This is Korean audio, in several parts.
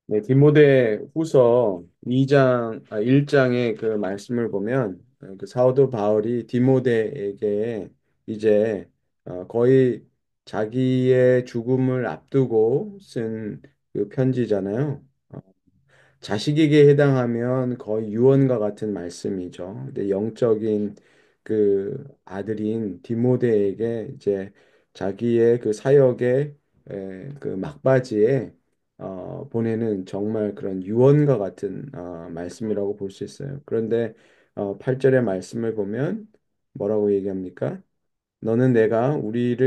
네, 디모데 후서 1장의 그 말씀을 보면 그 사도 바울이 디모데에게 이제 거의 자기의 죽음을 앞두고 쓴 그 편지잖아요. 자식에게 해당하면 거의 유언과 같은 말씀이죠. 근데 영적인 그 아들인 디모데에게 이제 자기의 그 사역의 그 막바지에 보내는 정말 그런 유언과 같은 말씀이라고 볼 수 있어요. 그런데 8절의 말씀을 보면 뭐라고 얘기합니까? 너는 내가 우리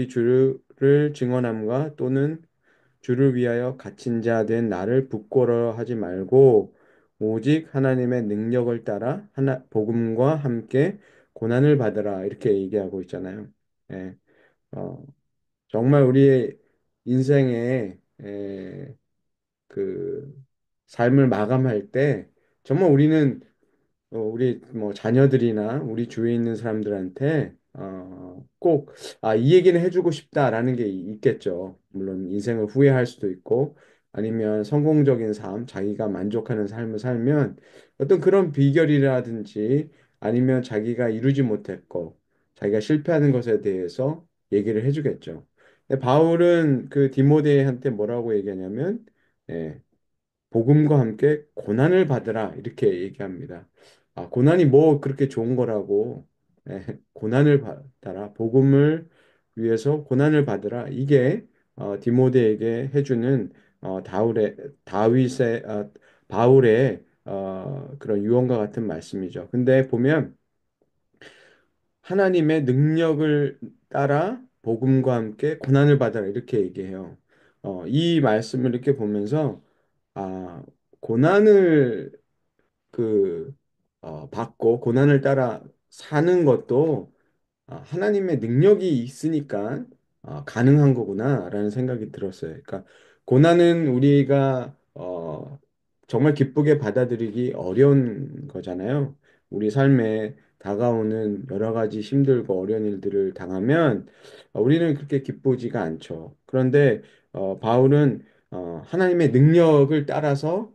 주를 증언함과 또는 주를 위하여 갇힌 자 된 나를 부끄러워하지 말고 오직 하나님의 능력을 따라 복음과 함께 고난을 받으라 이렇게 얘기하고 있잖아요. 예, 어, 정말 우리의 인생에 그 삶을 마감할 때 정말 우리는 우리 뭐 자녀들이나 우리 주위에 있는 사람들한테 꼭 이 얘기는 해주고 싶다라는 게 있겠죠. 물론 인생을 후회할 수도 있고 아니면 성공적인 삶, 자기가 만족하는 삶을 살면 어떤 그런 비결이라든지 아니면 자기가 이루지 못했고 자기가 실패하는 것에 대해서 얘기를 해주겠죠. 근데 바울은 그 디모데한테 뭐라고 얘기하냐면 예, 복음과 함께 고난을 받으라 이렇게 얘기합니다. 고난이 뭐 그렇게 좋은 거라고 고난을 받아라 복음을 위해서 고난을 받으라 이게 디모데에게 해주는 다윗의 바울의 그런 유언과 같은 말씀이죠. 근데 보면 하나님의 능력을 따라 복음과 함께 고난을 받아라 이렇게 얘기해요. 이 말씀을 이렇게 보면서 아, 고난을 그 받고 고난을 따라 사는 것도 하나님의 능력이 있으니까 가능한 거구나라는 생각이 들었어요. 그러니까 고난은 우리가 정말 기쁘게 받아들이기 어려운 거잖아요. 우리 삶에 다가오는 여러 가지 힘들고 어려운 일들을 당하면 우리는 그렇게 기쁘지가 않죠. 그런데 바울은 하나님의 능력을 따라서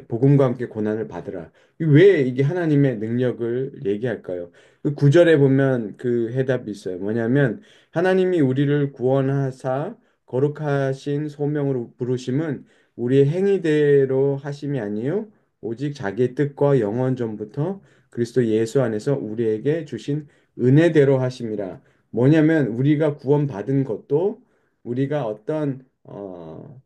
복음과 함께 고난을 받으라. 왜 이게 하나님의 능력을 얘기할까요? 그 구절에 보면 그 해답이 있어요. 뭐냐면 하나님이 우리를 구원하사 거룩하신 소명으로 부르심은 우리의 행위대로 하심이 아니요 오직 자기의 뜻과 영원 전부터 그리스도 예수 안에서 우리에게 주신 은혜대로 하심이라. 뭐냐면 우리가 구원받은 것도 우리가 어떤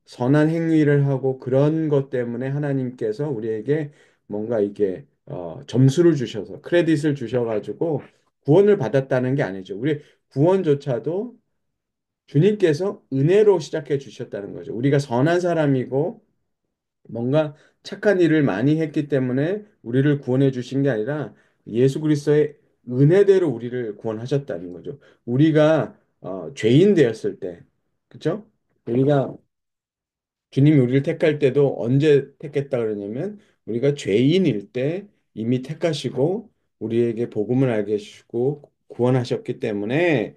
선한 행위를 하고 그런 것 때문에 하나님께서 우리에게 뭔가 이게 점수를 주셔서 크레딧을 주셔가지고 구원을 받았다는 게 아니죠. 우리 구원조차도 주님께서 은혜로 시작해 주셨다는 거죠. 우리가 선한 사람이고 뭔가 착한 일을 많이 했기 때문에 우리를 구원해 주신 게 아니라 예수 그리스도의 은혜대로 우리를 구원하셨다는 거죠. 우리가 죄인 되었을 때, 그렇죠? 우리가 주님이 우리를 택할 때도 언제 택했다 그러냐면 우리가 죄인일 때 이미 택하시고 우리에게 복음을 알게 해주시고 구원하셨기 때문에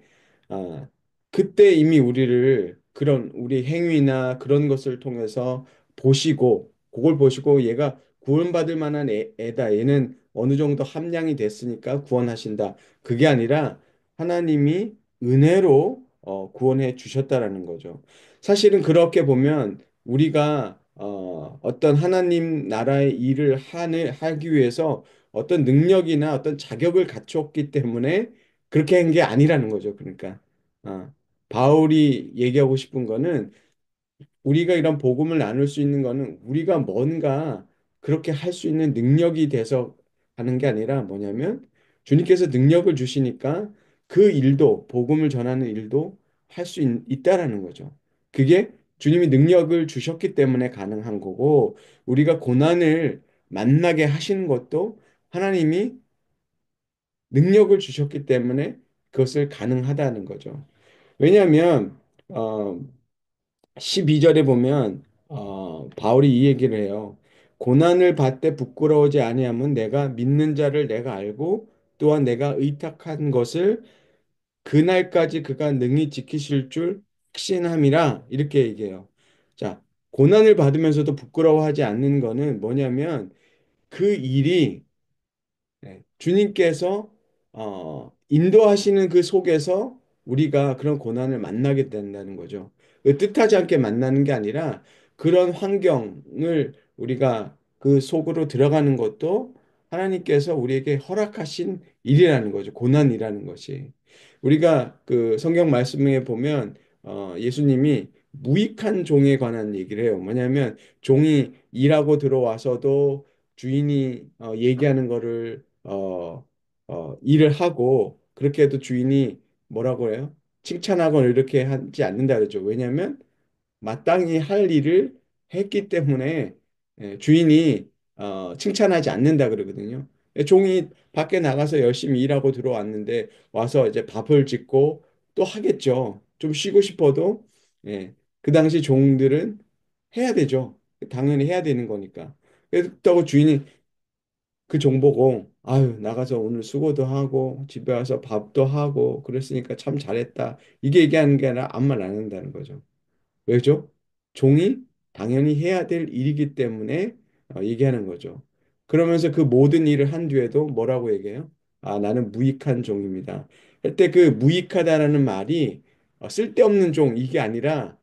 아, 그때 이미 우리를 그런 우리 행위나 그런 것을 통해서 보시고 그걸 보시고 얘가 구원받을 만한 애다. 얘는 어느 정도 함량이 됐으니까 구원하신다. 그게 아니라 하나님이 은혜로 구원해 주셨다라는 거죠. 사실은 그렇게 보면 우리가 어떤 하나님 나라의 일을 하기 위해서 어떤 능력이나 어떤 자격을 갖췄기 때문에 그렇게 한 게 아니라는 거죠. 그러니까 어, 바울이 얘기하고 싶은 거는 우리가 이런 복음을 나눌 수 있는 거는 우리가 뭔가 그렇게 할 수 있는 능력이 돼서 하는 게 아니라 뭐냐면 주님께서 능력을 주시니까 그 일도 복음을 전하는 일도 할 수 있다라는 거죠. 그게 주님이 능력을 주셨기 때문에 가능한 거고 우리가 고난을 만나게 하시는 것도 하나님이 능력을 주셨기 때문에 그것을 가능하다는 거죠. 왜냐하면 어, 12절에 보면 바울이 이 얘기를 해요. 고난을 받되 부끄러워하지 아니함은 내가 믿는 자를 내가 알고 또한 내가 의탁한 것을 그날까지 그가 능히 지키실 줄 확신함이라 이렇게 얘기해요. 자, 고난을 받으면서도 부끄러워하지 않는 거는 뭐냐면 그 일이 주님께서 인도하시는 그 속에서 우리가 그런 고난을 만나게 된다는 거죠. 그 뜻하지 않게 만나는 게 아니라 그런 환경을 우리가 그 속으로 들어가는 것도 하나님께서 우리에게 허락하신 일이라는 거죠. 고난이라는 것이. 우리가 그 성경 말씀에 보면 예수님이 무익한 종에 관한 얘기를 해요. 뭐냐면 종이 일하고 들어와서도 주인이 얘기하는 거를 일을 하고 그렇게 해도 주인이 뭐라고 해요? 칭찬하거나 이렇게 하지 않는다 그러죠. 왜냐하면 마땅히 할 일을 했기 때문에 주인이 칭찬하지 않는다 그러거든요. 종이 밖에 나가서 열심히 일하고 들어왔는데 와서 이제 밥을 짓고 또 하겠죠. 좀 쉬고 싶어도 그 당시 종들은 해야 되죠. 당연히 해야 되는 거니까. 그렇다고 주인이 그 정보고 아유 나가서 오늘 수고도 하고 집에 와서 밥도 하고 그랬으니까 참 잘했다 이게 얘기하는 게 아니라 아무 말 안 한다는 거죠. 왜죠? 종이 당연히 해야 될 일이기 때문에 얘기하는 거죠. 그러면서 그 모든 일을 한 뒤에도 뭐라고 얘기해요? 아 나는 무익한 종입니다. 그때 그 무익하다라는 말이 쓸데없는 종 이게 아니라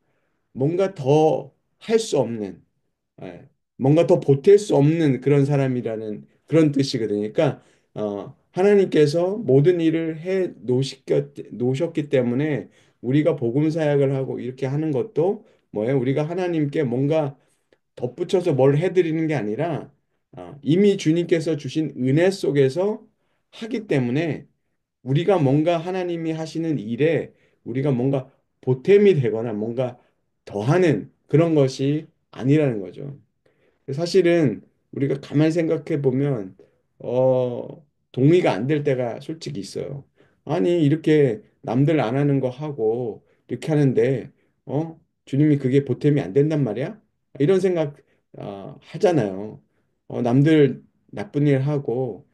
뭔가 더 할 수 없는 예, 뭔가 더 보탤 수 없는 그런 사람이라는 그런 뜻이거든요. 그러니까 하나님께서 모든 일을 놓으셨기 때문에 우리가 복음 사역을 하고 이렇게 하는 것도 뭐예요? 우리가 하나님께 뭔가 덧붙여서 뭘 해드리는 게 아니라 이미 주님께서 주신 은혜 속에서 하기 때문에 우리가 뭔가 하나님이 하시는 일에 우리가 뭔가 보탬이 되거나 뭔가 더하는 그런 것이 아니라는 거죠. 사실은 우리가 가만히 생각해 보면 동의가 안 될 때가 솔직히 있어요. 아니 이렇게 남들 안 하는 거 하고 이렇게 하는데 주님이 그게 보탬이 안 된단 말이야? 이런 생각 하잖아요. 남들 나쁜 일 하고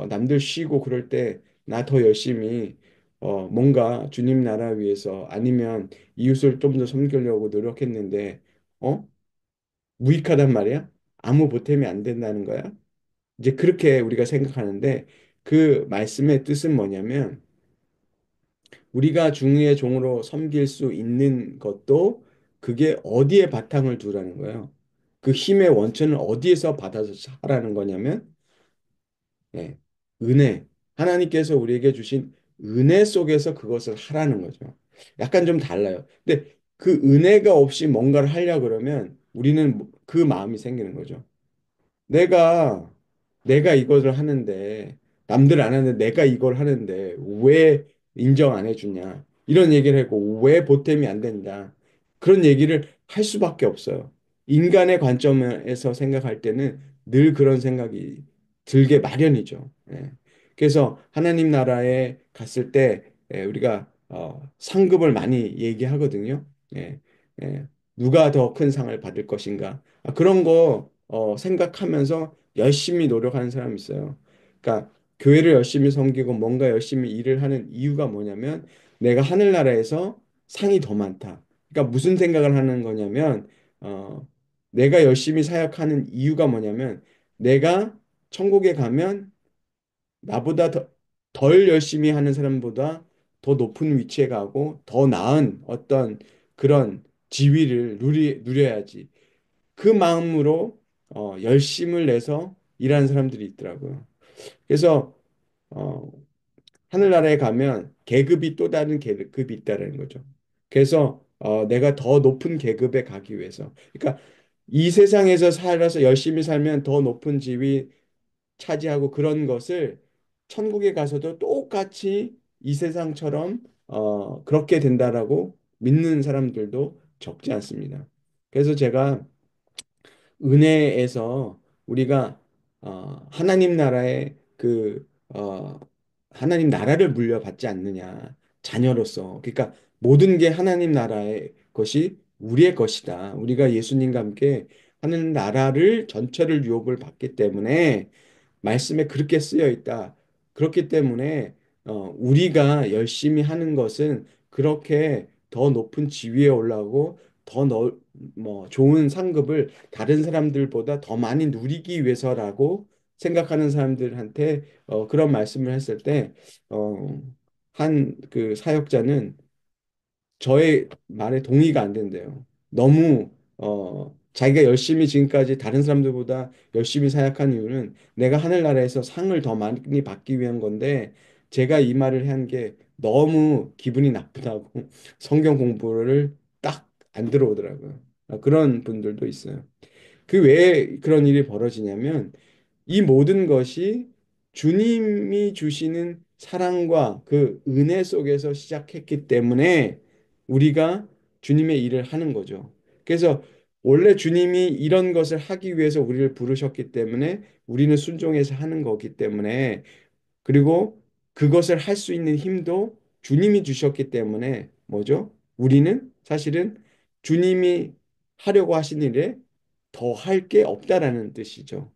남들 쉬고 그럴 때 나 더 열심히 뭔가 주님 나라 위해서 아니면 이웃을 좀 더 섬기려고 노력했는데 어? 무익하단 말이야? 아무 보탬이 안 된다는 거야? 이제 그렇게 우리가 생각하는데 그 말씀의 뜻은 뭐냐면 우리가 중의의 종으로 섬길 수 있는 것도 그게 어디에 바탕을 두라는 거예요. 그 힘의 원천을 어디에서 받아서 하라는 거냐면 예, 은혜. 하나님께서 우리에게 주신 은혜 속에서 그것을 하라는 거죠. 약간 좀 달라요. 근데 그 은혜가 없이 뭔가를 하려고 그러면 우리는 그 마음이 생기는 거죠. 내가 내가 이것을 하는데 남들 안 하는데 내가 이걸 하는데 왜 인정 안 해주냐 이런 얘기를 하고 왜 보탬이 안 된다 그런 얘기를 할 수밖에 없어요. 인간의 관점에서 생각할 때는 늘 그런 생각이 들게 마련이죠. 그래서 하나님 나라에 갔을 때 우리가 상급을 많이 얘기하거든요. 예, 누가 더 큰 상을 받을 것인가 그런 거 생각하면서 열심히 노력하는 사람이 있어요. 그러니까 교회를 열심히 섬기고 뭔가 열심히 일을 하는 이유가 뭐냐면 내가 하늘나라에서 상이 더 많다. 그러니까 무슨 생각을 하는 거냐면 내가 열심히 사역하는 이유가 뭐냐면 내가 천국에 가면 나보다 덜 열심히 하는 사람보다 더 높은 위치에 가고 더 나은 어떤 그런 지위를 누려야지. 그 마음으로 열심을 내서 일하는 사람들이 있더라고요. 그래서 어, 하늘나라에 가면 계급이 또 다른 계급이 있다는 거죠. 그래서 내가 더 높은 계급에 가기 위해서. 그러니까 이 세상에서 살아서 열심히 살면 더 높은 지위 차지하고 그런 것을 천국에 가서도 똑같이 이 세상처럼 그렇게 된다라고 믿는 사람들도 적지 않습니다. 그래서 제가 은혜에서 우리가 하나님 나라의 하나님 나라를 물려받지 않느냐 자녀로서 그러니까 모든 게 하나님 나라의 것이 우리의 것이다. 우리가 예수님과 함께 하는 나라를 전체를 유업을 받기 때문에 말씀에 그렇게 쓰여 있다. 그렇기 때문에 우리가 열심히 하는 것은 그렇게 더 높은 지위에 올라오고 뭐 좋은 상급을 다른 사람들보다 더 많이 누리기 위해서라고 생각하는 사람들한테 그런 말씀을 했을 때 한 그 사역자는 저의 말에 동의가 안 된대요. 너무 자기가 열심히 지금까지 다른 사람들보다 열심히 사역한 이유는 내가 하늘나라에서 상을 더 많이 받기 위한 건데 제가 이 말을 한 게 너무 기분이 나쁘다고 성경 공부를 딱 안 들어오더라고요. 그런 분들도 있어요. 그 왜 그런 일이 벌어지냐면 이 모든 것이 주님이 주시는 사랑과 그 은혜 속에서 시작했기 때문에 우리가 주님의 일을 하는 거죠. 그래서 원래 주님이 이런 것을 하기 위해서 우리를 부르셨기 때문에 우리는 순종해서 하는 거기 때문에 그리고 그것을 할 수 있는 힘도 주님이 주셨기 때문에 뭐죠? 우리는 사실은 주님이 하려고 하신 일에 더 할 게 없다라는 뜻이죠.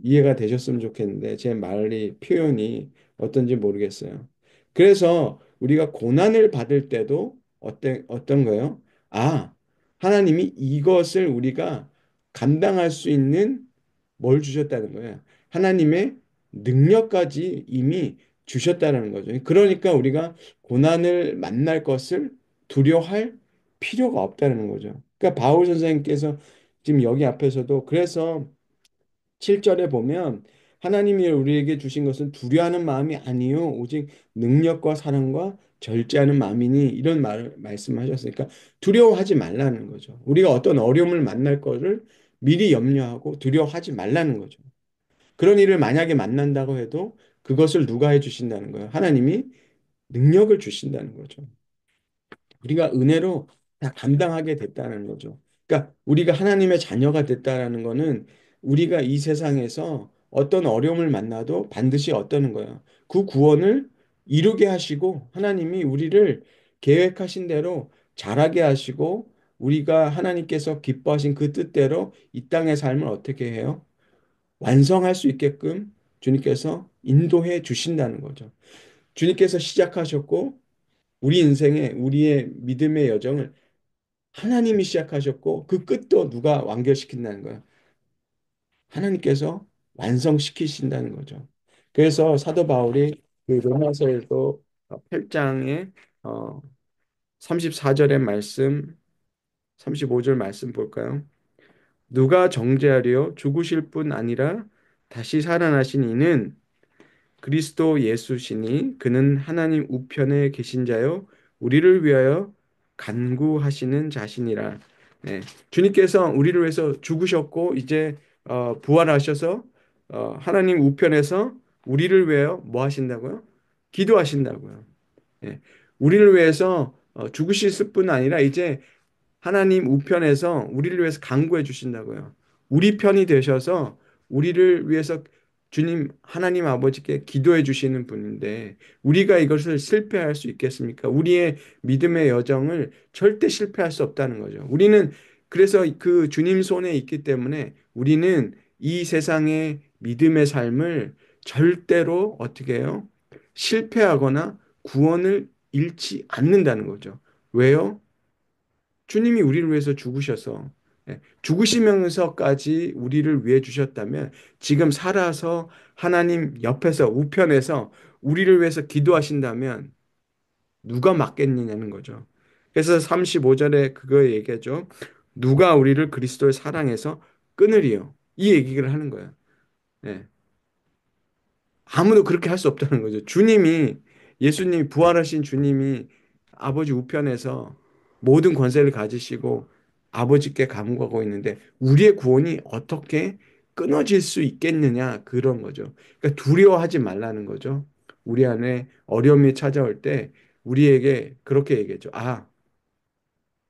이해가 되셨으면 좋겠는데 제 말이 표현이 어떤지 모르겠어요. 그래서 우리가 고난을 받을 때도 어떤 거요? 아, 하나님이 이것을 우리가 감당할 수 있는 뭘 주셨다는 거예요. 하나님의 능력까지 이미 주셨다는 거죠. 그러니까 우리가 고난을 만날 것을 두려워할 필요가 없다는 거죠. 그러니까 바울 선생님께서 지금 여기 앞에서도 그래서 7절에 보면 하나님이 우리에게 주신 것은 두려워하는 마음이 아니요 오직 능력과 사랑과 절제하는 마음이니 이런 말씀하셨으니까 두려워하지 말라는 거죠. 우리가 어떤 어려움을 만날 거를 미리 염려하고 두려워하지 말라는 거죠. 그런 일을 만약에 만난다고 해도 그것을 누가 해주신다는 거예요? 하나님이 능력을 주신다는 거죠. 우리가 은혜로 다 감당하게 됐다는 거죠. 그러니까 우리가 하나님의 자녀가 됐다라는 거는 우리가 이 세상에서 어떤 어려움을 만나도 반드시 어떠는 거예요. 그 구원을 이루게 하시고 하나님이 우리를 계획하신 대로 잘하게 하시고 우리가 하나님께서 기뻐하신 그 뜻대로 이 땅의 삶을 어떻게 해요? 완성할 수 있게끔 주님께서 인도해 주신다는 거죠. 주님께서 시작하셨고 우리 인생에 우리의 믿음의 여정을 하나님이 시작하셨고 그 끝도 누가 완결시킨다는 거예요. 하나님께서 완성시키신다는 거죠. 그래서 사도 바울이 그 로마서에도 8장에 34절의 말씀, 35절 말씀 볼까요? 누가 정죄하려 죽으실 뿐 아니라 다시 살아나신 이는 그리스도 예수시니 그는 하나님 우편에 계신 자요 우리를 위하여 간구하시는 자신이라. 네. 주님께서 우리를 위해서 죽으셨고 이제 부활하셔서 하나님 우편에서 우리를 위하여 뭐 하신다고요? 기도하신다고요. 예. 우리를 위해서 죽으실 뿐 아니라 이제 하나님 우편에서 우리를 위해서 간구해 주신다고요. 우리 편이 되셔서 우리를 위해서 주님 하나님 아버지께 기도해 주시는 분인데 우리가 이것을 실패할 수 있겠습니까? 우리의 믿음의 여정을 절대 실패할 수 없다는 거죠. 우리는 그래서 그 주님 손에 있기 때문에 우리는 이 세상의 믿음의 삶을 절대로 어떻게 해요? 실패하거나 구원을 잃지 않는다는 거죠. 왜요? 주님이 우리를 위해서 죽으셔서 죽으시면서까지 우리를 위해 주셨다면 지금 살아서 하나님 옆에서 우편에서 우리를 위해서 기도하신다면 누가 막겠느냐는 거죠. 그래서 35절에 그거 얘기하죠. 누가 우리를 그리스도의 사랑해서 끊으리요. 이 얘기를 하는 거예요. 예. 아무도 그렇게 할 수 없다는 거죠. 예수님이 부활하신 주님이 아버지 우편에서 모든 권세를 가지시고 아버지께 간구하고 있는데 우리의 구원이 어떻게 끊어질 수 있겠느냐 그런 거죠. 그러니까 두려워하지 말라는 거죠. 우리 안에 어려움이 찾아올 때 우리에게 그렇게 얘기했죠. 아,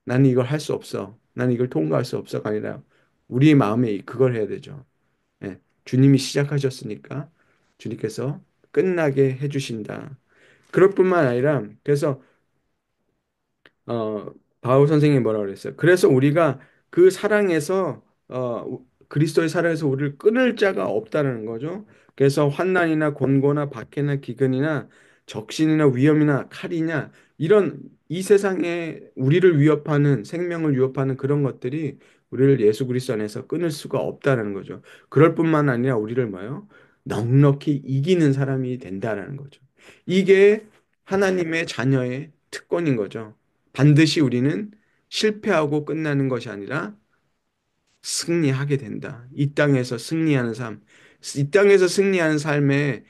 나는 이걸 할 수 없어. 나는 이걸 통과할 수 없어가 아니라 우리 마음에 그걸 해야 되죠. 예, 주님이 시작하셨으니까 주님께서 끝나게 해주신다. 그럴 뿐만 아니라 그래서 바울 선생님이 뭐라고 그랬어요? 그래서 우리가 그 사랑에서 그리스도의 사랑에서 우리를 끊을 자가 없다는 거죠. 그래서 환난이나 곤고나 박해나 기근이나 적신이나 위험이나 칼이냐 이런 이 세상에 우리를 위협하는 생명을 위협하는 그런 것들이 우리를 예수 그리스도 안에서 끊을 수가 없다라는 거죠. 그럴 뿐만 아니라 우리를 뭐요? 넉넉히 이기는 사람이 된다라는 거죠. 이게 하나님의 자녀의 특권인 거죠. 반드시 우리는 실패하고 끝나는 것이 아니라 승리하게 된다. 이 땅에서 승리하는 삶. 이 땅에서 승리하는 삶의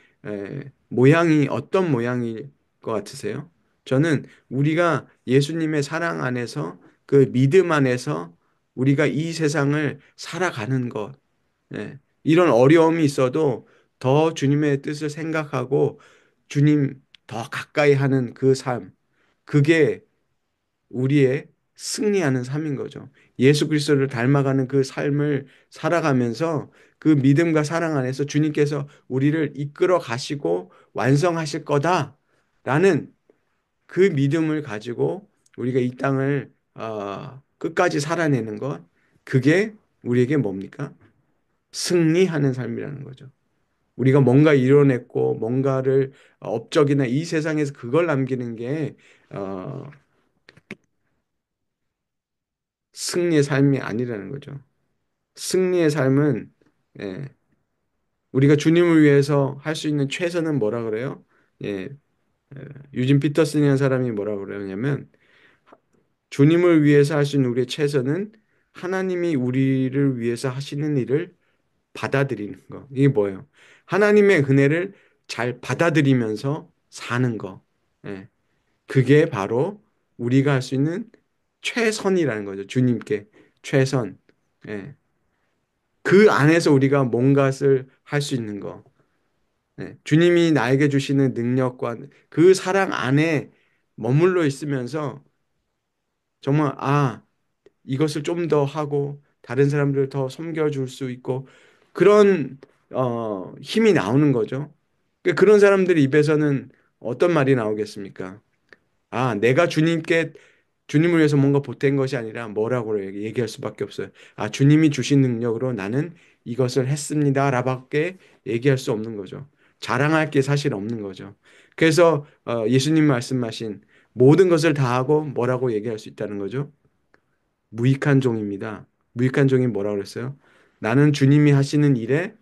모양이 어떤 모양일 것 같으세요? 저는 우리가 예수님의 사랑 안에서 그 믿음 안에서 우리가 이 세상을 살아가는 것. 이런 어려움이 있어도 더 주님의 뜻을 생각하고 주님 더 가까이 하는 그 삶. 그게 우리의 승리하는 삶인 거죠. 예수 그리스도를 닮아가는 그 삶을 살아가면서 그 믿음과 사랑 안에서 주님께서 우리를 이끌어 가시고 완성하실 거다라는 그 믿음을 가지고 우리가 이 땅을 끝까지 살아내는 것, 그게 우리에게 뭡니까? 승리하는 삶이라는 거죠. 우리가 뭔가 이뤄냈고 뭔가를 업적이나 이 세상에서 그걸 남기는 게 어, 승리의 삶이 아니라는 거죠. 승리의 삶은 예, 우리가 주님을 위해서 할 수 있는 최선은 뭐라 그래요? 예, 유진 피터슨이라는 사람이 뭐라 그러냐면 주님을 위해서 할 수 있는 우리의 최선은 하나님이 우리를 위해서 하시는 일을 받아들이는 거. 이게 뭐예요? 하나님의 은혜를 잘 받아들이면서 사는 거. 예, 그게 바로 우리가 할 수 있는 최선이라는 거죠. 주님께 최선. 예. 그 안에서 우리가 뭔가를 할 수 있는 거. 네. 주님이 나에게 주시는 능력과 그 사랑 안에 머물러 있으면서 정말, 이것을 좀 더 하고 다른 사람들을 더 섬겨줄 수 있고 그런, 힘이 나오는 거죠. 그런 사람들 입에서는 어떤 말이 나오겠습니까? 내가 주님을 위해서 뭔가 보탠 것이 아니라 뭐라고 얘기할 수밖에 없어요. 주님이 주신 능력으로 나는 이것을 했습니다. 라밖에 얘기할 수 없는 거죠. 자랑할 게 사실 없는 거죠. 그래서 예수님 말씀하신 모든 것을 다 하고 뭐라고 얘기할 수 있다는 거죠? 무익한 종입니다. 무익한 종이 뭐라고 그랬어요? 나는 주님이 하시는 일에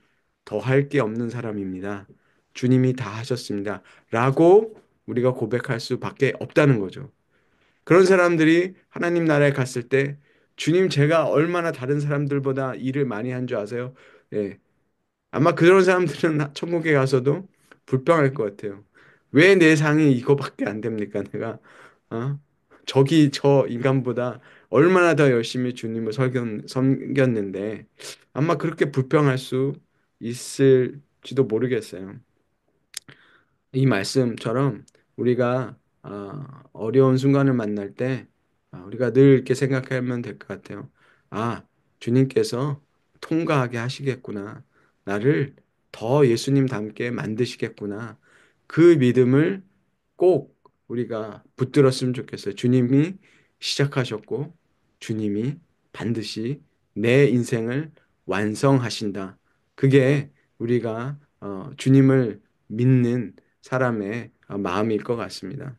더할 게 없는 사람입니다. 주님이 다 하셨습니다. 라고 우리가 고백할 수밖에 없다는 거죠. 그런 사람들이 하나님 나라에 갔을 때 주님 제가 얼마나 다른 사람들보다 일을 많이 한 줄 아세요? 예. 아마 그런 사람들은 천국에 가서도 불평할 것 같아요. 왜 내 상이 이거밖에 안 됩니까? 내가 어? 저기 저 인간보다 얼마나 더 열심히 주님을 섬겼는데 아마 그렇게 불평할 수 있을지도 모르겠어요. 이 말씀처럼 우리가 어려운 순간을 만날 때 우리가 늘 이렇게 생각하면 될 것 같아요. 아, 주님께서 통과하게 하시겠구나. 나를 더 예수님 닮게 만드시겠구나. 그 믿음을 꼭 우리가 붙들었으면 좋겠어요. 주님이 시작하셨고 주님이 반드시 내 인생을 완성하신다. 그게 우리가 주님을 믿는 사람의 마음일 것 같습니다.